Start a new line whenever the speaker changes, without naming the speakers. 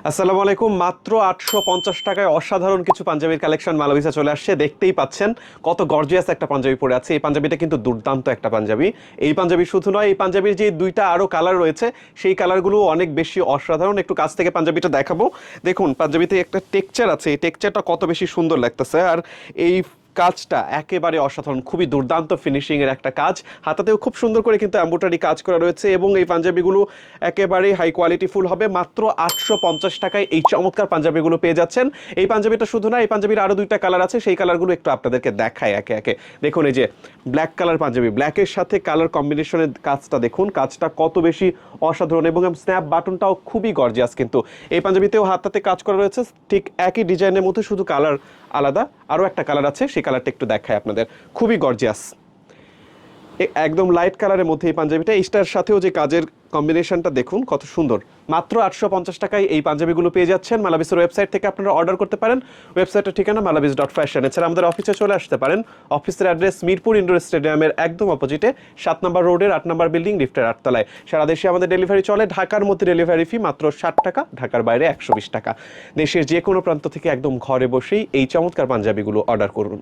আসসালামু আলাইকুম। মাত্র ৮৫০ টাকায় অসাধারণ কিছু পাঞ্জাবির কালেকশন মালাভিসা চলে আসছে। দেখতেই পাচ্ছেন কত গর্জিয়াস একটা পাঞ্জাবি পরে আছে। এই পাঞ্জাবিটা কিন্তু দুর্দান্ত একটা পাঞ্জাবি। এই পাঞ্জাবি শুধু নয়, এই পাঞ্জাবির যে দুইটা আরো কালার রয়েছে সেই কালারগুলো অনেক বেশি অসাধারণ। একটু কাছ থেকে পাঞ্জাবিটা দেখাবো। দেখুন পাঞ্জাবিতে একটা টেক্সচার আছে, এই টেক্সচারটা কত বেশি সুন্দর লাগতেছে। আর এই কাজটা একেবারে অসাধারণ, খুবই দুর্দান্ত ফিনিশিং এর একটা কাজ। হাতাতেও খুব সুন্দর করে কিন্তু এমব্রয়ডারি কাজ করা রয়েছে এবং এই পাঞ্জাবিগুলো একেবারে হাই কোয়ালিটি ফুল হবে। মাত্র ৮৫০ টাকায় এই চমৎকার পাঞ্জাবিগুলো পেয়ে যাচ্ছেন। এই পাঞ্জাবিটা শুধু না, এই পাঞ্জাবির আরো দুইটা কালার আছে, সেই কালারগুলো একটু আপনাদেরকে দেখায় একে একে। দেখুন এই যে ব্ল্যাক কালার পাঞ্জাবি, ব্ল্যাকের সাথে কালার কম্বিনেশনের কাজটা দেখুন, কাজটা কত বেশি অসাধারণ এবং স্ন্যাপ বাটনটাও খুবই গর্জিয়াস। কিন্তু এই পাঞ্জাবিতেও হাতাতে কাজ করা রয়েছে, ঠিক একই ডিজাইনের মধ্যে, শুধু কালার আলাদা। আরও একটা কালার আছে, সেই কালারটা একটু দেখায় আপনাদের, খুবই গর্জিয়াস। একদম লাইট কালারের মধ্যে এই পাঞ্জাবিটা, এইটার সাথেও যে কাজের কম্বিনেশনটা দেখুন কত সুন্দর। মাত্র ৮৫০ টাকায় এই পাঞ্জাবিগুলো পেয়ে যাচ্ছেন। মালাভিসের ওয়েবসাইট থেকে আপনারা অর্ডার করতে পারেন। ওয়েবসাইটের ঠিকানা malavis.fashion। এছাড়া আমাদের অফিসে চলে আসতে পারেন। অফিসের অ্যাড্রেস মিরপুর ইনডোর স্টেডিয়ামের একদম অপোজিটে ৭ নম্বর রোডের ৮ নম্বর বিল্ডিং, লিফটের ৮ তলায়। সারা দেশে আমাদের ডেলিভারি চলে। ঢাকার মধ্যে ডেলিভারি ফি মাত্র ৬০ টাকা, ঢাকার বাইরে ১২০ টাকা। দেশের যে কোনো প্রান্ত থেকে একদম ঘরে বসেই এই চমৎকার পাঞ্জাবিগুলো অর্ডার করুন।